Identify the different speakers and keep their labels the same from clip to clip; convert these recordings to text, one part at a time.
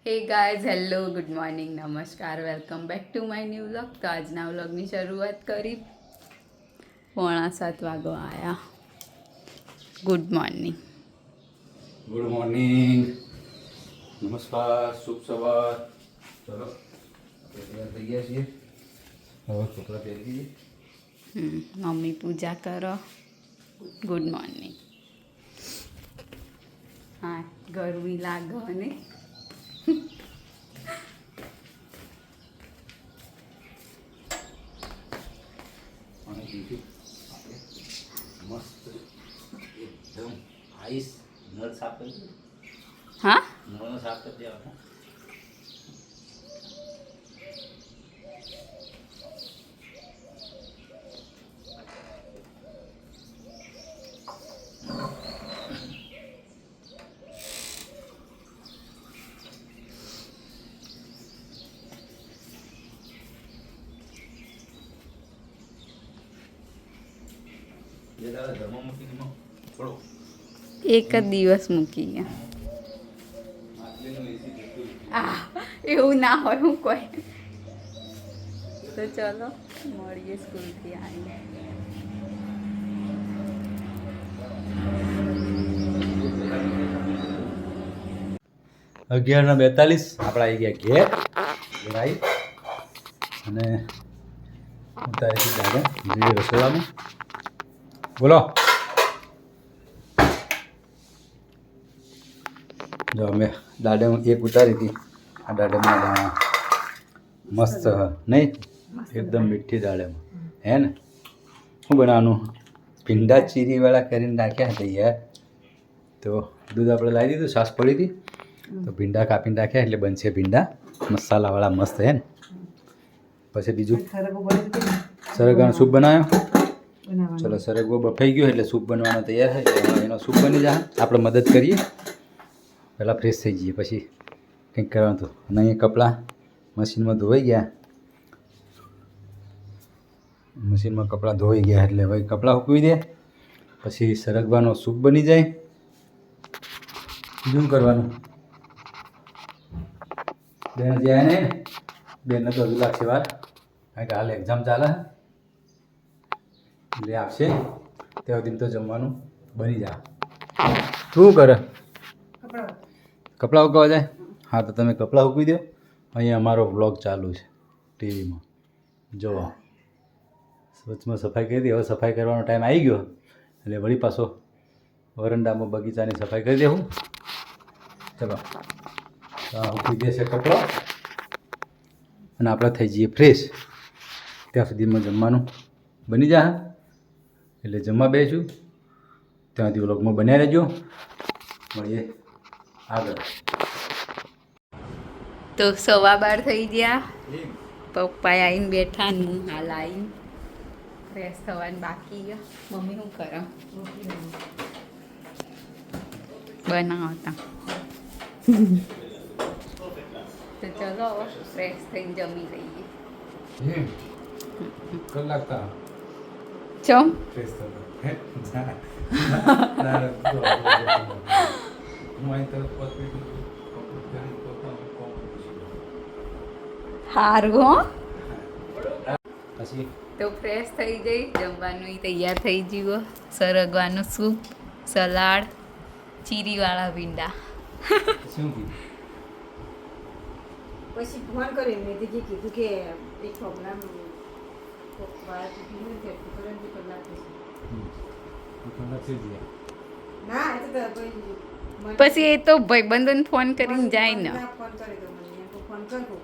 Speaker 1: હે guys hello good morning નમસ્કાર welcome back to my new vlog. તો આજના વ્લોગની શરૂઆત કરી 6:45 વાગો આવ્યા. Good morning.
Speaker 2: ગુડ મોર્નિંગ, નમસ્કાર, શુભ સવાર. ચલો તૈયાર થઈ ગયા છીએ. હવે કપડાં પહેરી દઈએ.
Speaker 1: મમ્મી પૂજા કરો. Good morning. હા ગરમી લાગો ને
Speaker 2: અને બીજું આપણે મસ્ત એકદમ આઈસ નળ સાફ કરી દઈએ.
Speaker 1: હા
Speaker 2: નળનો સાફ કરી દેવાનો. જે દાદા ઘરમાં મૂકીને એમાં થોડો
Speaker 1: એક જ દિવસ મૂકી ગયા.
Speaker 2: આટલીનું એસી જતું
Speaker 1: એવું ના હોય હું કોઈ. તો ચલો મળીએ સ્કૂલથી આવીને.
Speaker 2: 11:42 આપણે આવી ગયા ઘેર આવી અને ઉતારી દીધા આગળ રસોડામાં. બોલો. જો અમે દાડમ એક ઉતારી હતી. આ દાડમના દાણા મસ્ત નહીં, એકદમ મીઠી દાડમ હે ને. શું બનાવવાનું? ભીંડા ચીરીવાળા કરીને નાખ્યા હતા યાર. તો દૂધ આપણે લાવી દીધું, છાશ પડી હતી તો ભીંડા કાપીને નાખ્યા એટલે બનશે ભીંડા મસાલાવાળા મસ્ત હે ને. પછી બીજું સરગવાનો સૂપ બનાવ્યો. ચલો સરગવો બફાઈ ગયો એટલે સૂપ બનવાનો તૈયાર છે. એટલે એનો સૂપ બની જાય, આપણે મદદ કરીએ. પહેલાં ફ્રેશ થઈ જઈએ પછી કંઈક કરવાનું હતું. અને અહીંયા કપડાં મશીનમાં ધોવાઈ ગયા. મશીનમાં કપડાં ધોવાઈ ગયા એટલે હવે કપડાં સૂકવી દે પછી સરગવાનો સૂપ બની જાય. શું કરવાનું? બેન જાય ને બેનને તો હજુ લાગશે વાર, કારણ કે હાલ એક્ઝામ ચાલે એટલે આવશે ત્યાં સુધી તો જમવાનું બની જાય. શું કરે? કપડાં ઉકળવા જાય. હા તો તમે કપડાં ઉકવી દો. અહીંયા અમારો વ્લોગ ચાલુ છે ટીવીમાં. જુઓ વચમાં સફાઈ કરી હતી, હવે સફાઈ કરવાનો ટાઈમ આવી ગયો એટલે વળી પાછો વરંડામાં બગીચાની સફાઈ કરી દેવું. ચલો ઉકળી દેશે કપડો અને આપણે થઈ જઈએ ફ્રેશ. ત્યાં સુધીમાં જમવાનું બની જાય એટલે જમવા બેસું. ત્યાં સુધી વ્લોગમાં બન્યા રહેજો. મળીએ આગળ.
Speaker 1: તો 12:15 થઈ ગયા. પપ્પાએ આવીને બેઠા ને હું હાલ આવીને ફ્રેશ થવાનું બાકી ગયા. મમ્મી શું કરે? બનાવતા. તો ચલો ફ્રેશ થઈને જમી લઈએ.
Speaker 2: કલાક તા
Speaker 1: ચમ
Speaker 2: ફ્રેશ થતો હે હું અહીં તરફ
Speaker 1: હારું હો.
Speaker 2: પછી
Speaker 1: તો ફ્રેશ થઈ જઈ, જમવાનું તૈયાર થઈ ગયું. સરગવાનું સૂપ, સલાડ, ચીરીવાળા ભીંડા.
Speaker 2: શું કીધું?
Speaker 3: પછી ફોન કર્યો મેં કીધું કે એક પ્રોબ્લેમ ના એ તો
Speaker 1: પછી એ તો ભાઈબંધોને ફોન કરીને જાય ને.
Speaker 3: ફોન કરી દો મને ફોન કરવો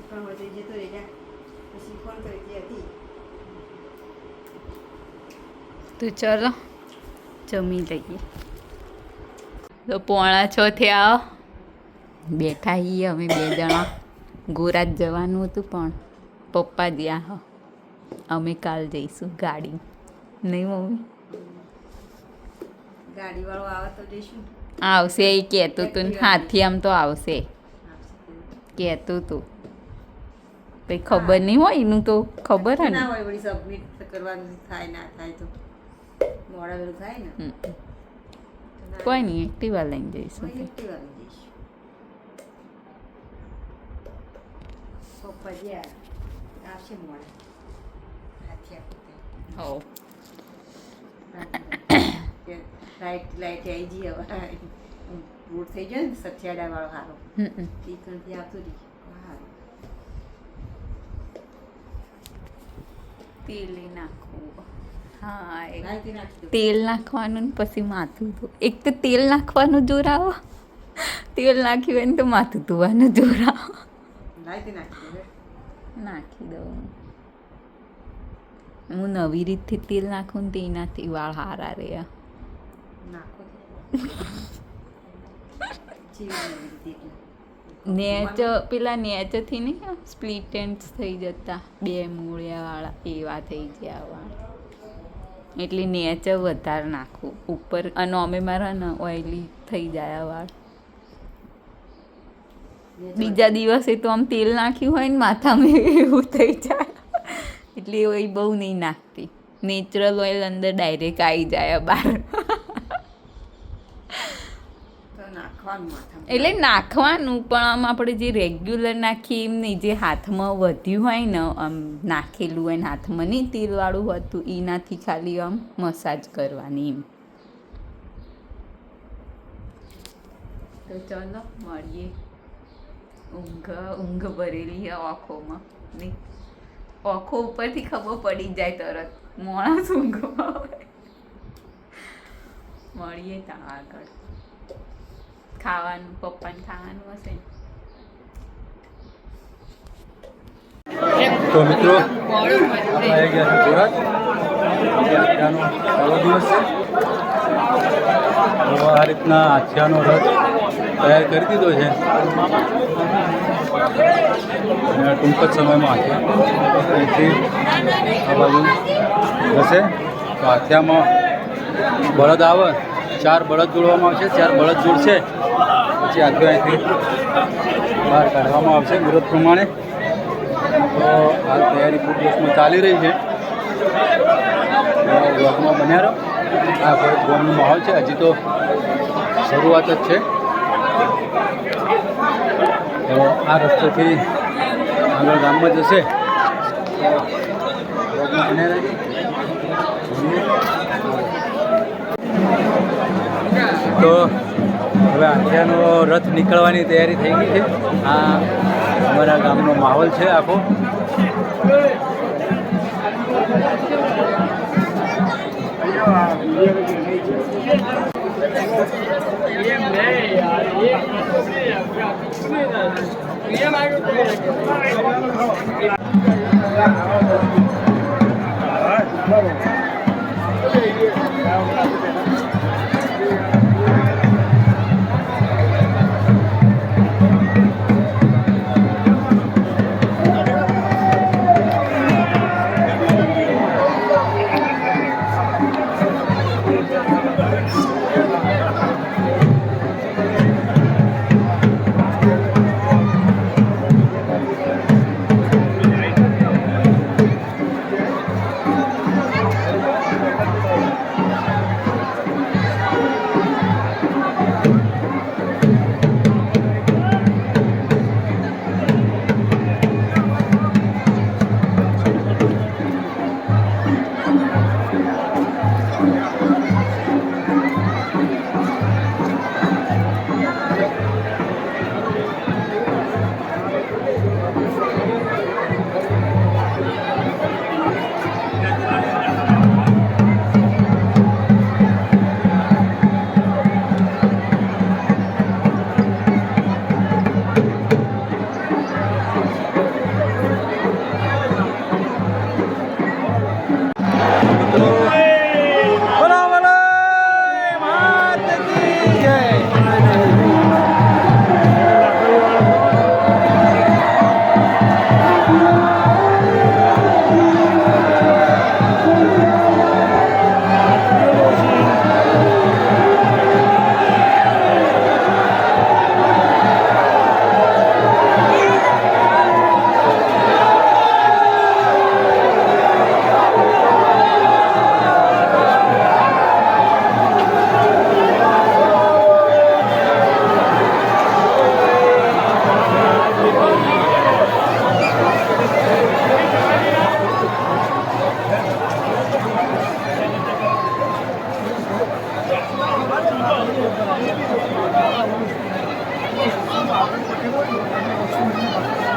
Speaker 3: પણ વધુ જતો રહી જા. પછી ફોન કરી જે હતી.
Speaker 1: તો ચલો જમી લઈએ. તો 5:45 થયા. બેઠા છીએ અમે 2 જણા. ગોરાજ જવાનું હતું પણ પપ્પા ગયા હો. અમે કાલ જઈશું ગાડી. નહીં મમ્મી?
Speaker 3: ગાડીવાળો આવે તો જઈશું.
Speaker 1: આવશે એ કહેતું હતું ને હાથી આમ તો આવશે કહેતું હતું. કંઈ ખબર નહીં હોય એનું તો ખબર હે ને.
Speaker 3: ના હોય વળી સબમિટ કરવાનું થાય ના થાય તો મોડા વેલું થાય ને.
Speaker 1: કોઈ નહીં એક્ટિવા લઈને જઈશું.
Speaker 3: એક્ટિવા લઈ જઈશું. પછી આવશે મોડે હાથિયા પોતે
Speaker 1: હો
Speaker 3: લાઈટ આવી જઈએ હવે રોડ થઈ ગયો ને સઠિયાડા વાળો સારો ચિકનથી આવતું રહી સારું
Speaker 1: તેલ નાખવું હા
Speaker 3: લાઈટી નાખી દો
Speaker 1: તેલ નાખવાનું ને પછી માથું ધોવું એક તો તેલ નાખવાનું જોરાવો તેલ નાખ્યું હોય ને તો માથું ધોવાનું જોરાવો
Speaker 3: લાઈટી નાખી દો
Speaker 1: નાખી દઉં હું નવી રીતથી તેલ નાખું ને તેનાથી વાળ હારા રહે
Speaker 3: નાખો જીવ
Speaker 1: નેચ પેલા નેચથી નહીં સ્પ્લિટ એન્ડ્સ થઈ જતા બે મૂળિયાવાળા એવા થઈ ગયા વાળ એટલે નેચ વધારે નાખવું ઉપર અને અમે મારા ને ઓઇલી થઈ જાય આ વાળ બીજા દિવસે તો આમ તેલ નાખ્યું હોય ને માથામાં એવું થઈ જાય એટલે એ બહુ નહીં નાખતી નેચરલ ઓઇલ અંદર ડાયરેક્ટ આવી જાય બહાર
Speaker 3: તો નાખવાનું માથામાં
Speaker 1: એટલે નાખવાનું પણ આમ આપણે જે રેગ્યુલર નાખીએ એમ નહીં જે હાથમાં વધ્યું હોય ને આમ નાખેલું હોય ને હાથમાં નહીં તેલવાળું હતું એનાથી ખાલી આમ મસાજ કરવાની એમ તો ચાલો મળીએ ઊંઘ ભરેલી છે આંખોમાં નહીં આંખો ઉપરથી ખબર પડી જાય તરત માણસ ઊંઘમાં હોય મળીએ ત્યાં આગળ ખાવાનું પપ્પાને ખાવાનું હશે
Speaker 2: તો મિત્રો આપણે આવી ગયા છે સુરત આજે આથિયાનો પહેલો દિવસ છે તો આ રીતના આથિયાનો રથ તૈયાર કરી દીધો છે અને ટૂંક જ સમયમાં આથિયા અહીંથી આ બાજુ જશે તો આથિયામાં બળદ આવે 4 બળદ જોડવામાં આવશે 4 બળદ જોડશે પછી આથિયા અહીંથી બહાર કાઢવામાં આવશે મુહૂર્ત પ્રમાણે તો હાલ તૈયારી ખૂબ દિવસમાં ચાલી રહી છે બ્લોગમાં બન્યા રહો આ કોઈ ગોમનો માહોલ છે હજી તો શરૂઆત જ છે તો આ રસ્તેથી આગળ ગામમાં જશે બ્લોગમાં બન્યા રહેજો તો હવે આથિયાનો રથ નીકળવાની તૈયારી થઈ ગઈ છે આ અમારા ગામનો માહોલ છે આખો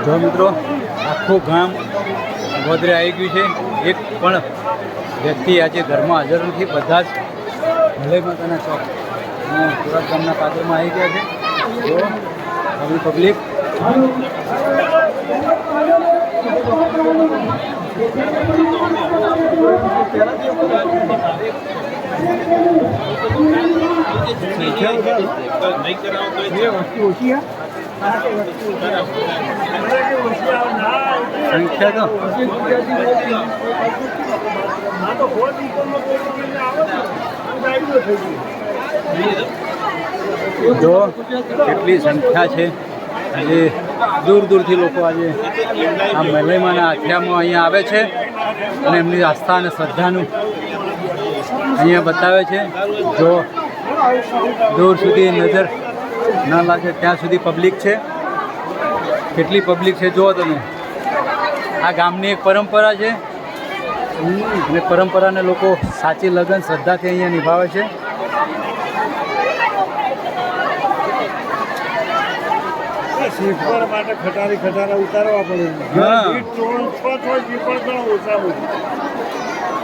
Speaker 2: જો મિત્રો આખું ગામ ગોદરે આવી ગયું છે. એક પણ વ્યક્તિ આજે ઘરમાં હાજર નથી. બધા જ મલય માતાના ચોક અને સુરત ગામના પાદરમાં આવી ગયા છે. જો આવી પબ્લિક સંખ્યા તો જો કેટલી સંખ્યા છે. આજે દૂર દૂરથી લોકો આજે આ મલયમાના આખ્યામાં અહીંયા આવે છે અને એમની આસ્થા અને શ્રદ્ધાનું અહીંયા બતાવે છે. જો દૂર સુધી નજર ના લાગે ત્યાં સુધી પબ્લિક છે. કેટલી પબ્લિક છે જુઓ તમે. આ ગામની એક પરંપરા છે અને પરંપરાને લોકો સાચી લગન શ્રદ્ધાથી અહીંયા નિભાવે છે.
Speaker 4: શ્રીફળ માટે ખટારા ઉતારવા પડે.
Speaker 2: હા.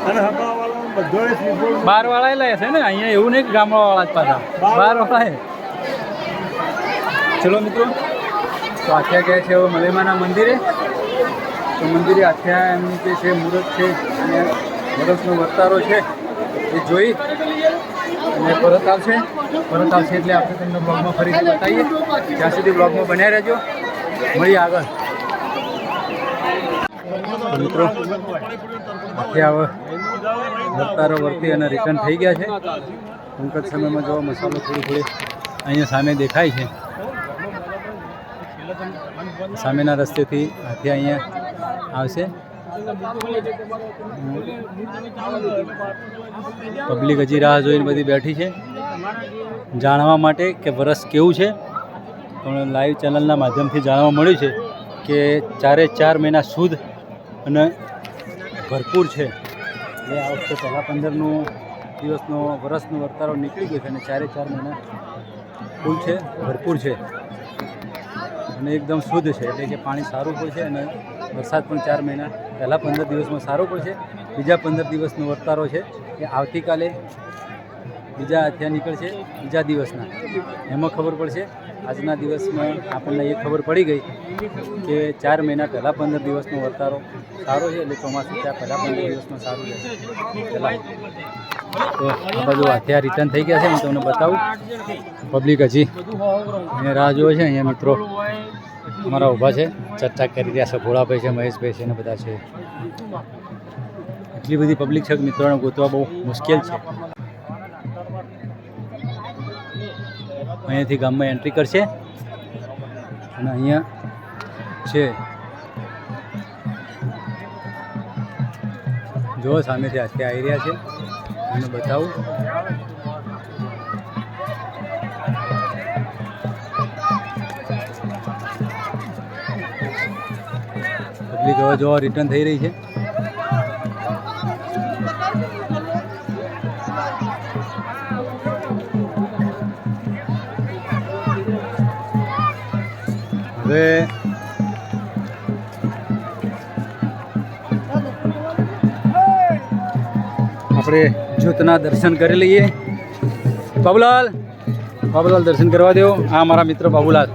Speaker 4: અને હબાવાળા બધોય શ્રીફળ
Speaker 2: બાર વાળા લે છે ને અહીંયા. એવું નહીં કે ગામડાવાળા જ પાછા બાર વાળા. ચલો મિત્રો, તો આખ્યા ગયા છે હવે મલયમાના મંદિરે. તો મંદિરે આખ્યા એમની જે છે મુહૂર્ત છે અને વરસનો વર્તારો છે એ જોઈ અને પરત આવશે એટલે આપણે તમને બ્લોગમાં ફરીથી બતાવીએ. ત્યાં સુધી બ્લોગમાં બન્યા રહેજો. મળીએ આગળ. તો મિત્રો આખ્યા હવે વર્તારો વર્તી અને રિટર્ન થઈ ગયા છે. ટૂંક જ સમયમાં જો મસાલો થોડી અહીંયા સામે દેખાય છે. સામેના રસ્તેથી હાથી અહીંયા આવશે. પબ્લિક હજી રાહ જોઈને બધી બેઠી છે જાણવા માટે કે વરસ કેવું છે. પણ લાઈવ ચેનલના માધ્યમથી જાણવા મળ્યું છે કે 4 મહિના શુદ્ધ અને ભરપૂર છે. એ આ વખતે પહેલાં 15 દિવસનો વરસનો વર્તારો નીકળી ગયો છે અને 4 મહિના ફૂલ છે, ભરપૂર છે અને એકદમ શુદ્ધ છે. એટલે કે પાણી સારું પડશે અને વરસાદ પણ 4 મહિના પહેલાં 15 દિવસમાં સારો પડશે. બીજા 15 દિવસનો વર્તારો છે એ આવતીકાલે બીજા આખ્યા નીકળશે બીજા દિવસના. એમાં ખબર પડશે. આજના દિવસમાં આપણને એ ખબર પડી ગઈ કે 4 મહિના પહેલાં 15 દિવસનો વર્તારો સારો છે. એટલે ચોમાસું ત્યાં પહેલાં 15 દિવસમાં સારું રહેશે પહેલાં. તો આ બધું આખ્યા રિટર્ન થઈ ગયા છે. હું તમને બતાવું. પબ્લિક હજી અહીંયા રાહ જોવે છે. અહીંયા મિત્રો અમારા ઊભા છે, ચર્ચા કરી રહ્યા છે. ભોળાભાઈ છે, મહેશભાઈ છે ને બધા છે. એટલી બધી પબ્લિક છે કે મિત્રોને ગોતવા બહુ મુશ્કેલ છે. અહીંયાથી ગામમાં એન્ટ્રી કરશે અને અહીંયા છે જો સામેથી હાથે આવી રહ્યા છે. તમને બતાવું. પબ્લિક હવે જોવા રિટર્ન થઈ રહી છે. હવે આપણે જ્યોતના દર્શન કરી લઈએ. બાબુલાલ દર્શન કરવા દો. આ મારા મિત્ર બાબુલાલ.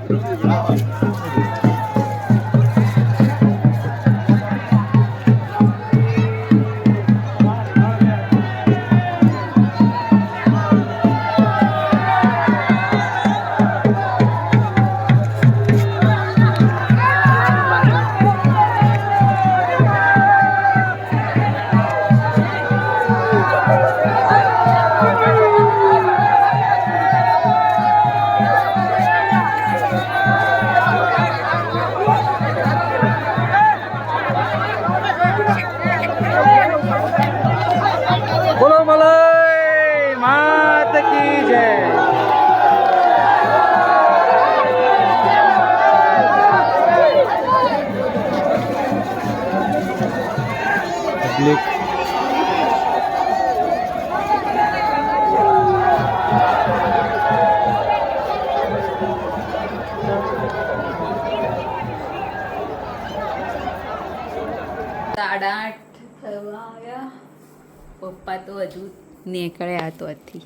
Speaker 1: પપ્પા તો હજુ નીકળ્યા તો હતી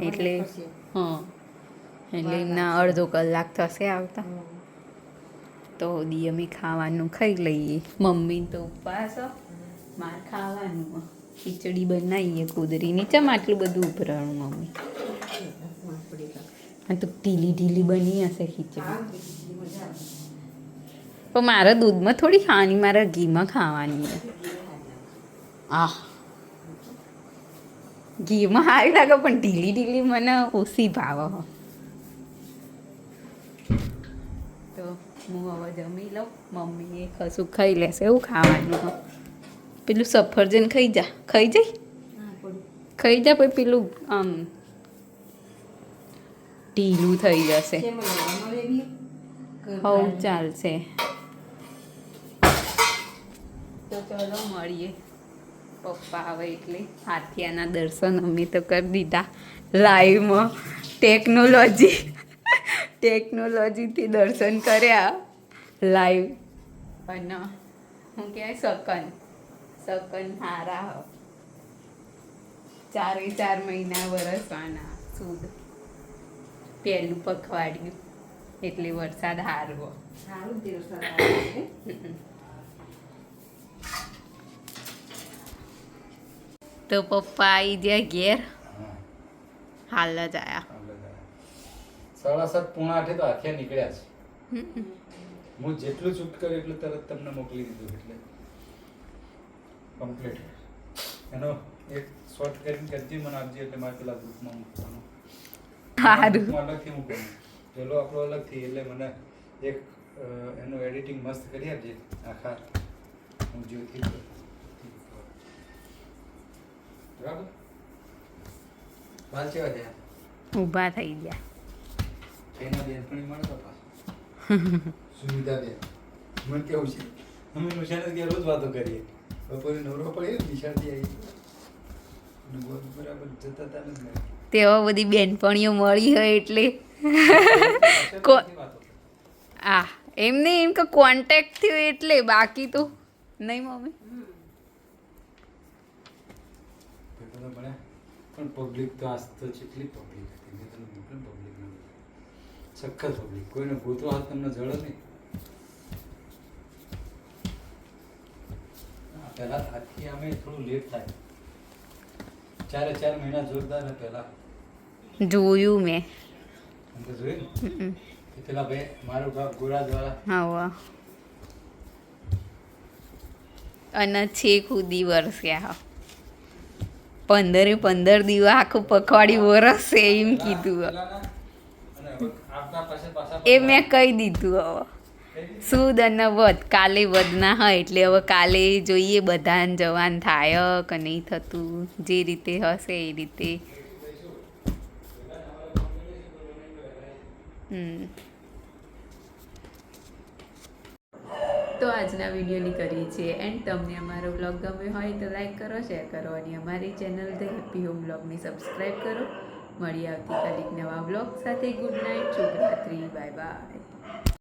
Speaker 1: એટલે હા એટલે એમના અડધો કલાક થશે આવતા તો દી અમે ખાવાનું ખાઈ લઈએ મમ્મી તો ઉપવાસ મારે ખાવાનું ખીચડી બનાવીએ કુદરીની ચમ આટલું બધું ઉભરાણું મમ્મી હા તો ઢીલી ઢીલી બની હશે ખીચડી પણ મારા દૂધમાં થોડી ખાવાની મારા ઘીમાં ખાવાની આહ ઘીમાં સારી લાગે પણ ઢીલી ઢીલી મને ઓછી ભાવે તો હું હવે જમી લઉં મમ્મીએ કશું ખાઈ લેશે એવું ખાવાનું પેલું સફરજન ખાઈ જાય ખાઈ જા પછી પેલું આમ ઢીલું થઈ જશે હવ ચાલશે તો ચલો મળીએ પપ્પા આવે એટલે હાથિયાના દર્શન અમે તો કરી દીધા લાઈવમાં ટેકનોલોજીથી દર્શન કર્યા લાઈવ અને હું કહેવાય શકન હારા 4 મહિના વરસવાના સુદ પહેલું પખવાડિયું એટલે વરસાદ હારવો
Speaker 3: સારું જ વરસાદ આવે છે.
Speaker 1: તો પપ્પા આવી ગયા ઘેર હાલ જ આયા
Speaker 2: 7:30 પોણા 8 તો આખિયા નીકળ્યા છે હું જેટલું શૂટ કર્યું એટલું તરત તમને મોકલી દીધું એટલે કમ્પ્લીટ એનો એક શોર્ટ કરીને કરજી મને આપજે એટલે મારે પેલા ગ્રુપમાં મૂકવાનું
Speaker 1: સારું
Speaker 2: અલગથી મૂકવાનું પેલો આપણો અલગથી એટલે મને એક એનું એડિટિંગ મસ્ત કરી આપજે આખા હું જેવથી બરાબર બાલ કેવા થયા
Speaker 1: ઊભા થઈ ગયા
Speaker 2: એના બેનપણી મળે તો સુવિધા દે મને કેવું છે અમે નિશાળે ગયા રોજ વાતો કરીએ બપોરે નવરો પડે નિશાળથી આવી બરાબર જતા હતા ને
Speaker 1: તેવા બધી બેનપણીઓ મળી હોય એટલે એમને એમ કે કોન્ટેક્ટ થયો એટલે બાકી તો નહીં મમ્મી
Speaker 2: પણ પબ્લિક તો આજ તો જેટલી પબ્લિક હતી મેં તમને મોકલું પબ્લિક સખત પબ્લિક કોઈને ગોતો હાથ તમને જડે નહીં પહેલા આથી અમે થોડું લેટ થાય 4 મહિના જોરદાર ને પહેલા
Speaker 1: જોયું મેં
Speaker 2: તો જોયું ને પેલા ભાઈ મારું બાપ ગોરા દ્વારા
Speaker 1: હા અને છેક સુધી વરસ્યા 15 દિવસ આખું પખવાડિયું વરસશે એમ કીધું એ મેં કહી દીધું હવે સુદ અને વધ કાલે વધના હોય એટલે હવે કાલે જોઈએ બધાને જવાન થાય કે નહીં થતું જે રીતે હશે એ રીતે તો આજના વિડીયોની કરીએ છીએ એન્ડ તમને અમારો બ્લોગ ગમ્યો હોય તો લાઈક કરો શેર કરો અને અમારી ચેનલ ધ હેપી હોમ બ્લોગને સબસ્ક્રાઈબ કરો મળીએ આવતીકાલે એક નવા બ્લોગ સાથે ગુડ નાઇટ શુભરાત્રી બાય બાય